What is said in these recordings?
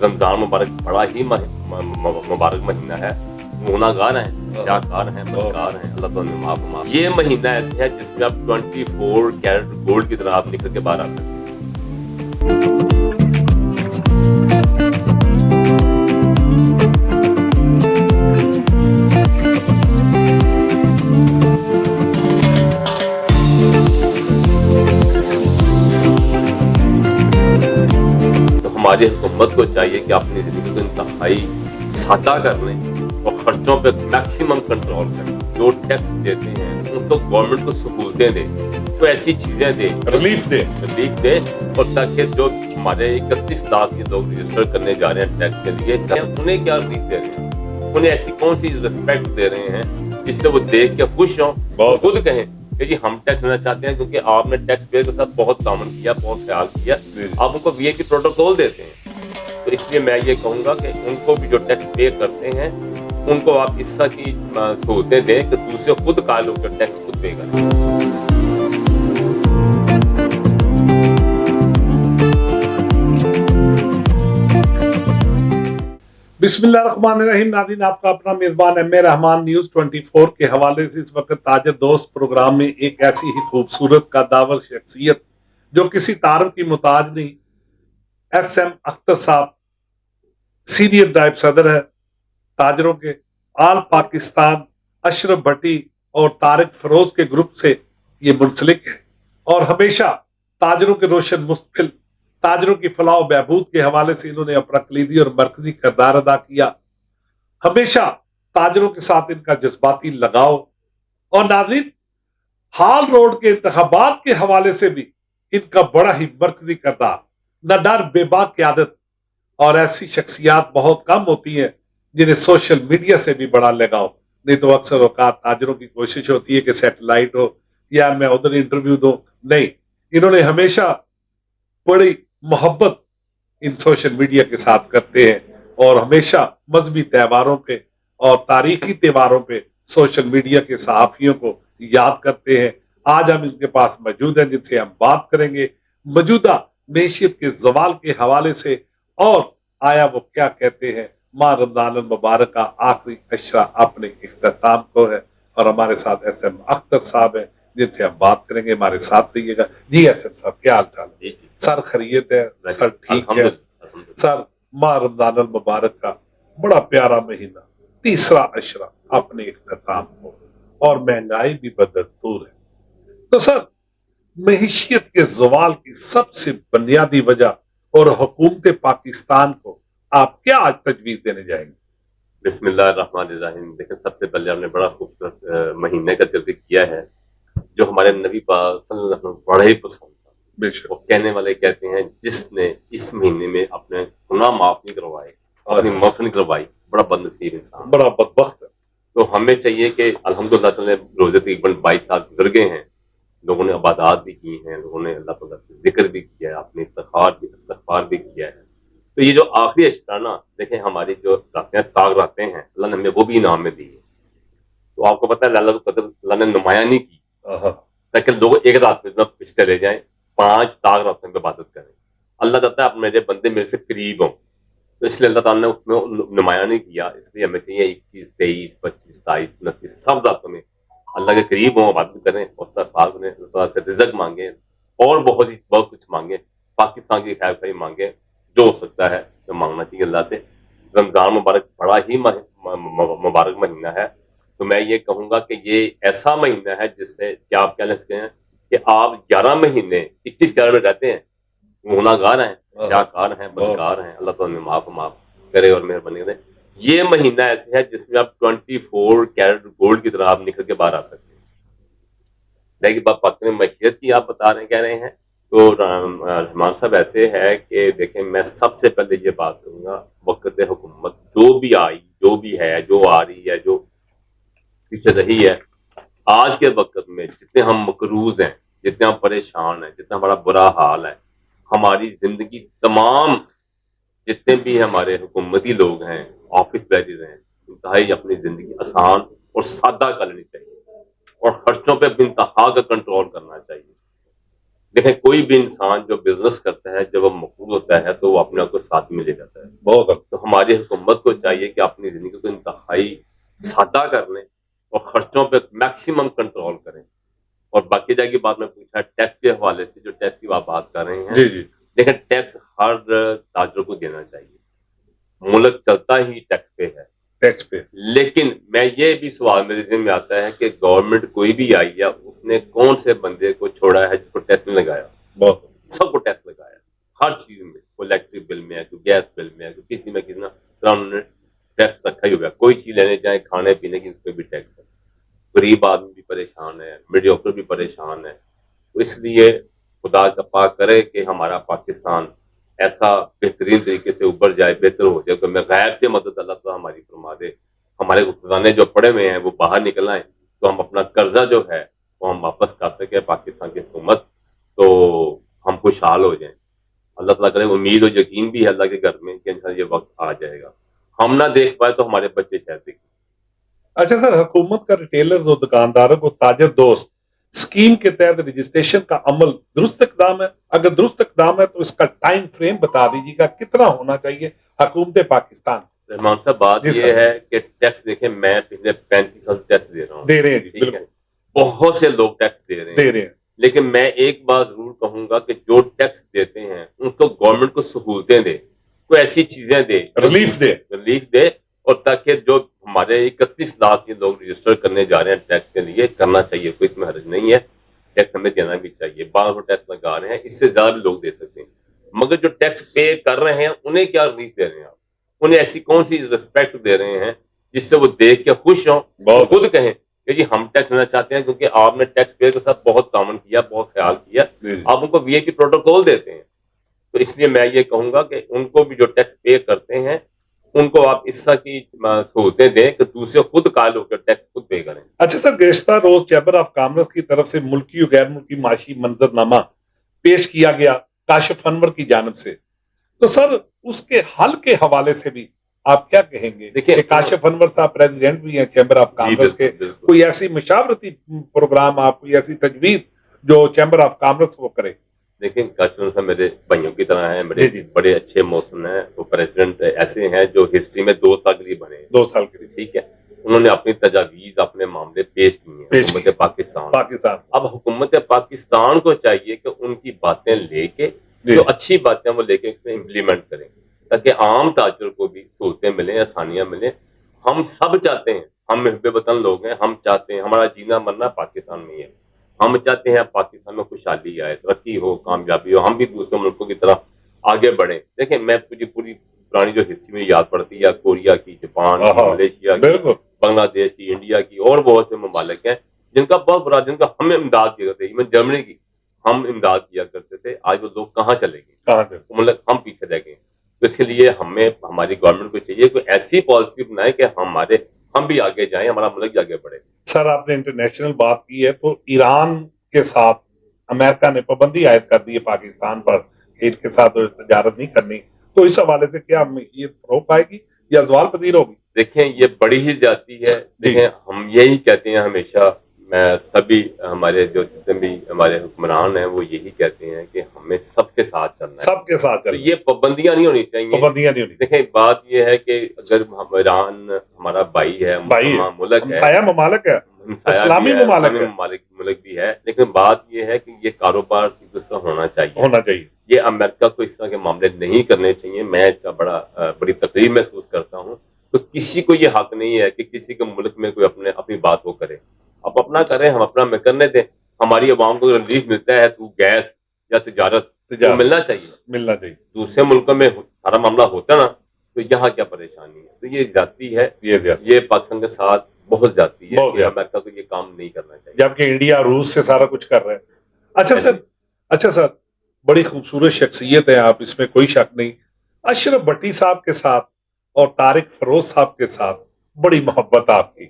رمضان مبارک بڑا ہی مبارک مہینہ ہے. گناہگار ہیں, سیاہکار ہیں, بدکار ہیں, اللہ تعالیٰ نے معاف. یہ مہینہ ایسے ہے جس میں آپ 24 کیرٹ گولڈ کی طرح آپ نکل کے باہر آ سکتے ہیں. ہماری حکومت کو چاہیے کہ اپنی زندگی کو انتہائی سادہ کر لیں اور خرچوں پہ میکسیمم کنٹرول کریں. جو ٹیکس دیتے ہیں ان کو گورنمنٹ کو سہولتیں دیں, تو ایسی چیزیں دیں, ریلیف دے, اور تاکہ جو ہمارے 31 لاکھ کے لوگ رجسٹر کرنے جا رہے ہیں ٹیکس کے لیے, انہیں کیا ریلیف دے رہے ہیں, انہیں ایسی کون سی ریسپیکٹ دے رہے ہیں جس سے وہ دیکھ کے خوش ہوں, خود کہیں کہ جی ہم ٹیکس لینا چاہتے ہیں کیونکہ آپ نے ٹیکس پیئر کے ساتھ بہت تعاون کیا, بہت خیال کیا, آپ ان کو وی اے پی پروٹوکول دیتے ہیں. تو اس لیے میں یہ کہوں گا کہ ان کو بھی جو ٹیکس پے کرتے ہیں ان کو آپ اس طرح کی سہولتیں دیں کہ دوسرے خود قائل ہو کر ٹیکس خود پے کریں. بسم اللہ الرحمن الرحیم. ناظرین, آپ کا اپنا میزبان ایم اے رحمان نیوز 24 کے حوالے سے اس وقت تاجر دوست پروگرام میں ایک ایسی ہی خوبصورت قداور شخصیت جو کسی تعارف کی محتاج نہیں, ایس ایم اختر صاحب سینئر نائب صدر ہے تاجروں کے, آل پاکستان اشرف بھٹی اور طارق فروز کے گروپ سے یہ منسلک ہے اور ہمیشہ تاجروں کے روشن مستقبل, تاجروں کی فلاح و بہبود کے حوالے سے انہوں نے اپنا کلیدی اور مرکزی کردار ادا کیا. ہمیشہ تاجروں کے ساتھ ان کا جذباتی لگاؤ, اور ناظرین ہال روڈ کے انتخابات کے حوالے سے بھی ان کا بڑا ہی مرکزی کردار, نہ ڈر بے باک قیادت. اور ایسی شخصیات بہت کم ہوتی ہیں جنہیں سوشل میڈیا سے بھی بڑا لگاؤ, نہیں تو اکثر اوقات تاجروں کی کوشش ہوتی ہے کہ سیٹلائٹ ہو یا میں ادھر انٹرویو دوں. نہیں, انہوں نے ہمیشہ بڑی محبت ان سوشل میڈیا کے ساتھ کرتے ہیں اور ہمیشہ مذہبی تہواروں پہ اور تاریخی تہواروں پہ سوشل میڈیا کے صحافیوں کو یاد کرتے ہیں. آج ہم ان کے پاس موجود ہیں جن سے ہم بات کریں گے موجودہ معیشت کے زوال کے حوالے سے, اور آیا وہ کیا کہتے ہیں ماہ رمضان المبارک کا آخری عشرہ اپنے اختتام کو ہے. اور ہمارے ساتھ ایس ایم اختر صاحب ہیں جن سے ہم بات کریں گے. ہمارے ساتھ رہیے گا. جی ایس ایم صاحب, کیا حال چال ہے؟ سر خیریت ہے؟ سر ٹھیک ہے سر. ماہ رمضان المبارک کا بڑا پیارا مہینہ, تیسرا عشرہ اپنے اختتام کو, اور مہنگائی بھی بدستور ہے. تو سر معیشت کے زوال کی سب سے بنیادی وجہ اور حکومت پاکستان کو آپ کیا آج تجویز دینے جائیں گے؟ بسم اللہ الرحمن الرحیم. دیکھیں, سب سے پہلے ہم نے بڑا خوبصورت مہینے کا ذکر کیا ہے جو ہمارے نبی پاک صلی اللہ علیہ وسلم بڑا ہی پسند تھا. وہ کہنے والے کہتے ہیں جس نے اس مہینے میں اپنے گناہ معاف نہیں کروائے, اپنی معاف نہیں کروائی, بڑا بد نصیب انسان, بڑا بدبخت ہے. تو ہمیں چاہیے کہ الحمدللہ تعالیٰ روزے تقریباً 22 سال گزر گئے ہیں, لوگوں نے عبادات بھی کی ہیں, لوگوں نے اللہ تعالیٰ کا ذکر بھی کیا ہے, اپنے استغفار بھی کیا ہے. تو یہ جو آخری عشرہ نا, دیکھیں ہماری جو راتیں تاغ راتیں ہیں اللہ نے ہمیں وہ بھی انعام میں دی ہے. تو آپ کو پتہ ہے اللہ کا قدر اللہ نے نمایاں نہیں کی تاکہ لوگ ایک رات میں پیچھے چلے جائیں, 5 تاغ راتوں میں عبادت کریں. اللہ چاہتا ہے میرے بندے میرے سے قریب ہوں, تو اس لیے اللہ تعالیٰ نے اس میں نمایاں نہیں کیا. اس لیے ہمیں چاہیے 21, 23, 25, 27, 29 سب راتوں میں اللہ کے قریب ہوں, عبادت کریں اور استغفار کریں, اللہ تعالیٰ سے رزق مانگیں اور بہت کچھ مانگیں, پاکستان کی خیر خواہی مانگیں, جو ہو سکتا ہے جو مانگنا چاہیے اللہ سے. رمضان مبارک بڑا ہی مبارک مہینہ ہے, تو میں یہ کہوں گا کہ یہ ایسا مہینہ ہے جس سے کیا آپ کیا لے سکتے ہیں کہ آپ 11 مہینے 21 میں رہتے ہیں, گناہگار ہیں, سیاہکار ہیں, بدکار ہیں, اللہ تعالیٰ معاف کرے اور مہربانی کرے. یہ مہینہ ایسے ہے جس میں آپ 24 کیرٹ گولڈ کی طرح آپ نکل کے باہر آ سکتے ہیں. لیکن بات پاکستان میں معیشت کی آپ کہہ رہے ہیں, تو رحمان صاحب ایسے ہے کہ دیکھیں میں سب سے پہلے یہ بات کروں گا, وقت حکومت جو بھی آئی, جو بھی ہے, جو آ رہی ہے, جو پیچھے رہی ہے, آج کے وقت میں جتنے ہم مقروض ہیں, جتنے ہم پریشان ہیں, جتنا بڑا برا حال ہے, ہماری زندگی تمام جتنے بھی ہمارے حکومتی لوگ ہیں, آفس بیٹھے ہیں, انتہائی اپنی زندگی آسان اور سادہ کر لینی چاہیے اور خرچوں پہ انتہا کا کنٹرول کرنا چاہیے. دیکھیں کوئی بھی انسان جو بزنس کرتا ہے جب وہ مقبول ہوتا ہے تو وہ اپنے آپ کو ساتھ میں لے جاتا ہے. بہت تو ہماری حکومت کو چاہیے کہ اپنی زندگی کو انتہائی سادہ کر لیں اور خرچوں پہ میکسیمم کنٹرول کریں. اور باقی جگہ کی بات میں پوچھا ٹیکس کے حوالے سے جو ٹیکس کی آپ بات کر رہے ہیں, جی جی دیکھیں ٹیکس ہر تاجر کو دینا چاہیے. ملک چلتا ہی ٹیکس پہ ہے. ٹیکس پہ. لیکن میں یہ بھی سوال میرے ذہن میں آتا ہے کہ گورنمنٹ کوئی بھی آئی ہے اس نے کون سے بندے کو چھوڑا ہے جس کو ٹیکس نہیں لگایا؟ بہت. سب کو ٹیکس لگایا ہر چیز میں. کوئی الیکٹرک بل میں ہے, کوئی گیس بل میں ہے, کوئی کسی میں کسی میں انہوں نے ٹیکس رکھا ہی ہوا ہے. کوئی چیز لینے جائیں کھانے پینے کی اس پہ بھی ٹیکس ہے. غریب آدمی بھی پریشان ہے, میڈیوکر بھی پریشان ہے. تو اس لیے خدا کا پاک کرے کہ ہمارا پاکستان ایسا بہترین طریقے سے اوپر جائے, بہتر ہو جائے کہ میں غیر سے مدد اللہ تعالیٰ ہماری فرما دے. ہمارے خزانے جو پڑے ہوئے ہیں وہ باہر نکل آئیں تو ہم اپنا قرضہ جو ہے وہ ہم واپس کر سکیں پاکستان کی حکومت, تو ہم خوشحال ہو جائیں. اللہ تعالیٰ کرے امید و یقین بھی ہے اللہ کے گھر میں کہ انشاءاللہ یہ وقت آ جائے گا. ہم نہ دیکھ پائے تو ہمارے بچے شاید دیکھیں. اچھا سر, حکومت کا ریٹیلرز اور دکانداروں کو تاجر دوست اسکیم کے تحت رجسٹریشن کا عمل درست اقدام ہے؟ اگر درست اقدام ہے تو اس کا ٹائم فریم بتا دیجیے گا کتنا ہونا چاہیے حکومت پاکستان؟ رحمان صاحب بات یہ ہے کہ ٹیکس دیکھیں میں پچھلے 35 سال ٹیکس دے رہا ہوں, دے رہے ہیں, ٹھیک ہے, بہت سے لوگ ٹیکس دے رہے ہیں, لیکن میں ایک بات ضرور کہوں گا کہ جو ٹیکس دیتے ہیں ان کو گورنمنٹ کو سہولتیں دے, کوئی ایسی چیزیں دے, ریلیف دے, اور تاکہ جو ہمارے 31 لاکھ کے لوگ رجسٹر کرنے جا رہے ہیں ٹیکس کے لیے, کرنا چاہیے, کوئی اس میں حرج نہیں ہے. ٹیکس ہمیں دینا بھی چاہیے. 12 ٹیکس لگا رہے ہیں, اس سے زیادہ بھی لوگ دے سکتے ہیں, مگر جو ٹیکس پے کر رہے ہیں انہیں کیا ریلیف دے رہے ہیں آپ؟ انہیں ایسی کون سی ریسپیکٹ دے رہے ہیں جس سے وہ دیکھ کے خوش ہوں, خود کہیں کہ جی ہم ٹیکس لینا چاہتے ہیں, کیونکہ آپ نے ٹیکس پے کے ساتھ بہت تعاون کیا, بہت خیال کیا, آپ ان کو وی آئی پی پروٹوکول دیتے ہیں. تو اس لیے میں یہ کہوں گا کہ ان کو بھی جو ٹیکس پے کرتے ہیں ان کو آپ اس طرح کی سہولتیں دیں کہ دوسرے خود قائل ہو کر ٹیکس خود پے کریں. اچھا سر, گزشتہ روز چیمبر آف کامرس کی طرف سے ملکی و غیر ملکی معاشی منظرنامہ پیش کیا گیا کاشف انور کی جانب سے, تو سر اس کے حل کے حوالے سے بھی آپ کیا کہیں گے؟ کہ کاشف انور صاحب پریزیڈنٹ بھی ہیں چیمبر آف کامرس کے, کوئی ایسی مشاورتی پروگرام آپ, کوئی ایسی تجویز جو چیمبر آف کامرس وہ کرے؟ دیکھیں کاشف انور صاحب میرے بھائیوں کی طرح ہیں, بڑے اچھے موسم ہیں. وہ پریزیڈنٹ ایسے ہیں جو ہسٹری میں 2 سال کے لیے بنے ہیں, 2 سال کے لیے, ٹھیک ہے. انہوں نے اپنی تجاویز, اپنے معاملے پیش کیے ہیں حکومت پاکستان. اب حکومت پاکستان کو چاہیے کہ ان کی باتیں لے کے, جو اچھی باتیں وہ لے کے اس میں امپلیمنٹ کریں, تاکہ عام تاجر کو بھی سہولتیں ملیں, آسانیاں ملیں. ہم سب چاہتے ہیں, ہم محب وطن لوگ ہیں, ہم چاہتے ہیں ہمارا جینا مرنا پاکستان میں ہی ہے. ہم چاہتے ہیں پاکستان میں خوشحالی آئے, ترقی ہو, کامیابی ہو, ہم بھی دوسرے ملکوں کی طرح آگے بڑھیں. دیکھیں میں پوری پرانی جو ہسٹری میں یاد پڑتی ہے, کوریا کی, جاپان کی, ملیشیا کی, بنگلہ دیش کی, انڈیا کی, اور بہت سے ممالک ہیں جن کا بہت بڑا, جن کا ہمیں امداد کیا کرتے, ایون جرمنی کی ہم امداد کیا کرتے تھے. آج وہ لوگ کہاں چلے گئے, مطلب ہم پیچھے رہ گئے. تو اس کے لیے ہمیں, ہماری گورنمنٹ کو چاہیے کوئی ایسی پالیسی بنائے کہ ہم بھی آگے جائیں, ہمارا ملک بھی آگے بڑھے. سر آپ نے انٹرنیشنل بات کی ہے, تو ایران کے ساتھ امریکہ نے پابندی عائد کر دی ہے پاکستان پر, ایک کے ساتھ تجارت نہیں کرنی, تو اس حوالے سے کیا یہ فروغ پائے گی یا زوال پذیر ہوگی؟ دیکھیں یہ بڑی ہی زیادتی ہے. دیکھیں ہم یہی کہتے ہیں ہمیشہ, میں سبھی ہمارے جو جتنے بھی ہمارے حکمران ہیں وہ یہی کہتے ہیں کہ ہمیں سب کے ساتھ چلنا ہے, سب کے ساتھ چلنا. یہ پابندیاں نہیں ہونی چاہیے, پابندیاں نہیں ہونی. دیکھیں بات یہ ہے کہ اگر ایران ہمارا بھائی ہے, ملک ہے, ہمسایہ ممالک ہے, اسلامی ملک بھی ہے, لیکن بات یہ ہے کہ یہ کاروبار کی ہونا چاہیے. یہ امریکہ کو اس طرح کے معاملے نہیں کرنے چاہیے. میں اس کا بڑی تقریب محسوس کرتا ہوں. تو کسی کو یہ حق نہیں ہے کہ کسی کے ملک میں کوئی اپنی بات وہ کرے. آپ اپنا کریں, ہم اپنا میں کرنے دیں. ہماری عوام کو ریلیف ملتا ہے تو گیس یا تجارت ملنا چاہیے. دوسرے ملکوں میں سارا معاملہ ہوتا نا, تو یہاں کیا پریشانی ہے؟ تو یہ زیادتی ہے, یہ پاکستان کے ساتھ بہت زیادتی ہے. امریکہ کو یہ کام نہیں کرنا چاہیے, جبکہ انڈیا روس سے سارا کچھ کر رہے ہیں. اچھا سر, بڑی خوبصورت شخصیت ہے آپ, اس میں کوئی شک نہیں. اشرف بھٹی صاحب کے ساتھ اور طارق فیروز صاحب کے ساتھ بڑی محبت آپ کی,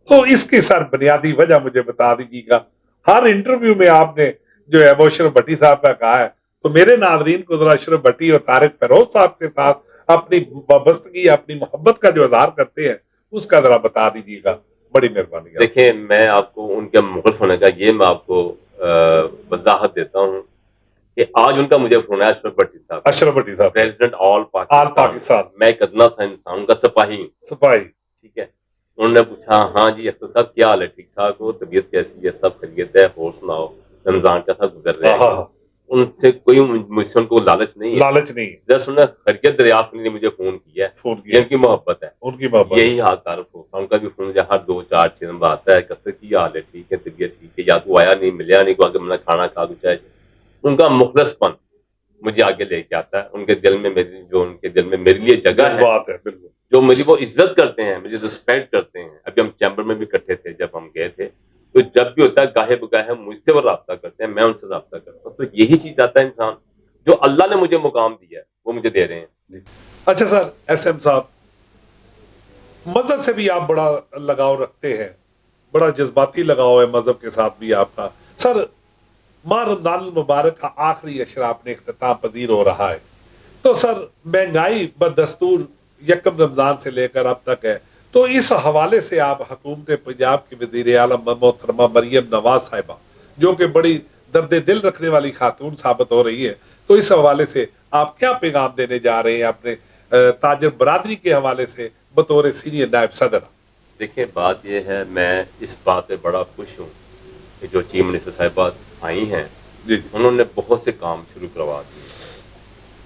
تو اس کی سر بنیادی وجہ مجھے بتا دیجیے گا. ہر انٹرویو میں آپ نے جو ہے وہ اشرف بھٹی صاحب کا کہا ہے, تو میرے ناظرین کو ذرا اشرف بھٹی اور طارق فیروز صاحب کے ساتھ اپنی وابستگی, اپنی محبت کا جو اظہار کرتے ہیں اس کا ذرا بتا دیجیے گا, بڑی مہربانی. دیکھیں میں آپ کو ان کے مخلص ہونے کا یہ میں آپ کو وضاحت دیتا ہوں کہ آج ان کا مجھے فون ہے اشرف بھٹی صاحب، اشرف بھٹی صاحب، پریزیڈنٹ آل آل پاکستان، میں ایک ادنا سا انسان، ان کا سپاہی ہوں، سپاہی، ٹھیک ہے. انہوں نے پوچھا ہاں جی اختر صاحب کیا حال ہے، ٹھیک ٹھاک ہو، طبیعت کیسی ہے، سب خیریت ہے، اور سناؤ رمضان کا تھا گزر رہا ہے. ہاں، ان سے کوئی مجھ سے ان کو لالچ نہیں ہے، لالچ نہیں، جس انہوں نے خیریت دریافت کے لیے مجھے فون کیا ہے، فون یہ کیا ان کی محبت ہے. ان کی محبت، یہی حال تعارف ہوتا ان کا بھی فون ہر 2 4 6 نمبر آتا ہے، کب کی حال ہے، ٹھیک ہے، طبیعت ٹھیک ہے، یا تو آیا نہیں، ملیا نہیں، کو آگے میں نے کھانا کھا دو چاہے. ان کا مخلص پن مجھے آگے لے کے آتا ہے. ان کے دل میں میری جو ان کے دل میں میرے لیے جگہ ہے، جذبات ہے، بالکل جو میری وہ عزت کرتے ہیں، مجھے رسپیکٹ کرتے ہیں. ابھی ہم چیمبر میں بھی اکٹھے تھے جب ہم گئے تھے، تو جب بھی ہوتا ہے گاہے بگاہے مجھ سے وہ رابطہ کرتے ہیں، میں ان سے رابطہ کرتا ہوں. تو یہی چیز چاہتا ہے انسان، جو اللہ نے مجھے مقام دیا ہے وہ مجھے دے رہے ہیں. اچھا سر ایس ایم صاحب، مذہب سے بھی آپ بڑا لگاؤ رکھتے ہیں، بڑا جذباتی لگاؤ ہے مذہب کے ساتھ بھی آپ کا. سر ماہ رمضان المبارک کا آخری اشراف میں اختتام پذیر ہو رہا ہے، تو سر مہنگائی بدستور یکم رمضان سے لے کر اب تک ہے، تو اس حوالے سے آپ حکومت پنجاب کی وزیر اعلیٰ محترمہ مریم نواز صاحبہ، جو کہ بڑی درد دل رکھنے والی خاتون ثابت ہو رہی ہے، تو اس حوالے سے آپ کیا پیغام دینے جا رہے ہیں اپنے تاجر برادری کے حوالے سے بطور سینئر نائب صدر؟ دیکھیں بات یہ ہے، میں اس بات پہ بڑا خوش ہوں کہ جو چیف منسٹر صاحبہ آئی ہیں، جی انہوں نے بہت سے کام شروع کروا دیے.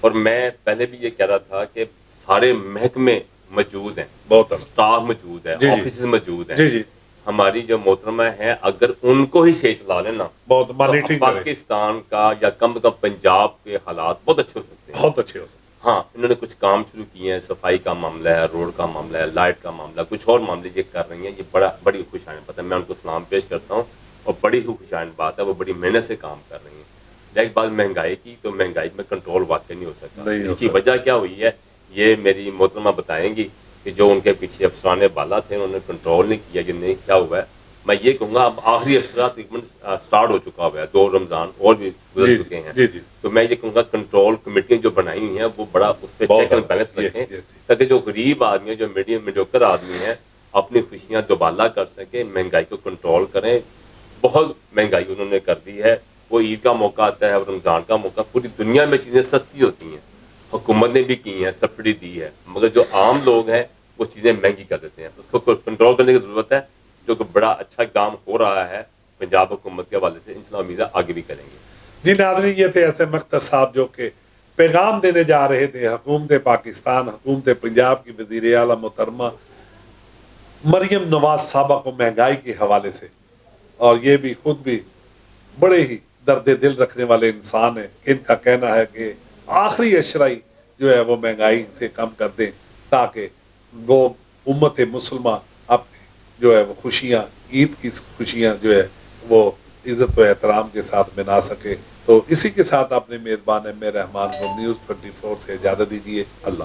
اور میں پہلے بھی یہ کہہ رہا تھا کہ سارے محکمے موجود ہیں، بہت سٹاف موجود ہے، جی آفیسز موجود ہیں. جی ہماری جو محترمہ ہیں اگر ان کو ہی صحیح چلا لینا بہت تو مانیٹرنگ کرے، پاکستان کا یا کم پنجاب کے حالات بہت اچھے ہو سکتے ہیں. بہت اچھے ہو سکتے. ہاں انہوں نے کچھ کام شروع کیے ہیں، صفائی کا معاملہ ہے، روڈ کا معاملہ ہے، لائٹ کا معاملہ، کچھ اور معاملے یہ کر رہی ہیں. یہ بڑی خوشائن بات ہے، میں ان کو سلام پیش کرتا ہوں، اور بڑی ہی خوشائن بات ہے، وہ بڑی محنت سے کام کر رہی ہیں. ایک بات مہنگائی کی، تو مہنگائی میں کنٹرول واقعی نہیں ہو سکتا. اس کی وجہ کیا ہوئی ہے یہ میری محترمہ بتائیں گی کہ جو ان کے پیچھے افسران بالا تھے انہوں نے کنٹرول نہیں کیا، جو نہیں کیا ہوا ہے. میں یہ کہوں گا اب آخری اشرات سٹارٹ ہو چکا ہوا ہے، 2 رمضان اور بھی گزر چکے ہیں. تو میں یہ کہوں گا کنٹرول کمیٹیاں جو بنائی ہوئی ہیں وہ بڑا اس پہ چیک اینڈ بیلنس رکھیں، تاکہ جو غریب آدمی ہیں، جو میڈیم میڈیوکر آدمی ہیں، اپنی خوشیاں دوبالا کر سکیں، مہنگائی کو کنٹرول کریں. بہت مہنگائی انہوں نے کر دی ہے. وہ عید کا موقع آتا ہے اور رمضان کا موقع، پوری دنیا میں چیزیں سستی ہوتی ہیں، حکومت نے بھی کی ہیں، سبسڈی دی ہے، مگر جو عام لوگ ہیں وہ چیزیں مہنگی کر دیتے ہیں. اس کو کنٹرول کرنے کی ضرورت ہے، جو کہ بڑا اچھا کام ہو رہا ہے پنجاب حکومت کے حوالے سے. انشاءاللہ امید ہے آگے بھی کریں گے. جی ناظرین، یہ تھے ایس ایم اختر صاحب جو کہ پیغام دینے جا رہے تھے حکومت پاکستان، حکومت پنجاب کی وزیر اعلیٰ محترمہ مریم نواز صاحبہ کو مہنگائی کے حوالے سے. اور یہ بھی خود بھی بڑے ہی درد دل رکھنے والے انسان ہیں. ان کا کہنا ہے کہ آخری اشرائی جو ہے وہ مہنگائی سے کم کر دیں، تاکہ لوگ امت مسلمہ اپنے جو ہے وہ خوشیاں، عید کی خوشیاں جو ہے وہ عزت و احترام کے ساتھ منا سکے. تو اسی کے ساتھ اپنے میزبان ایم رحمان کو نیوز 24 سے اجازت دیجیے. اللہ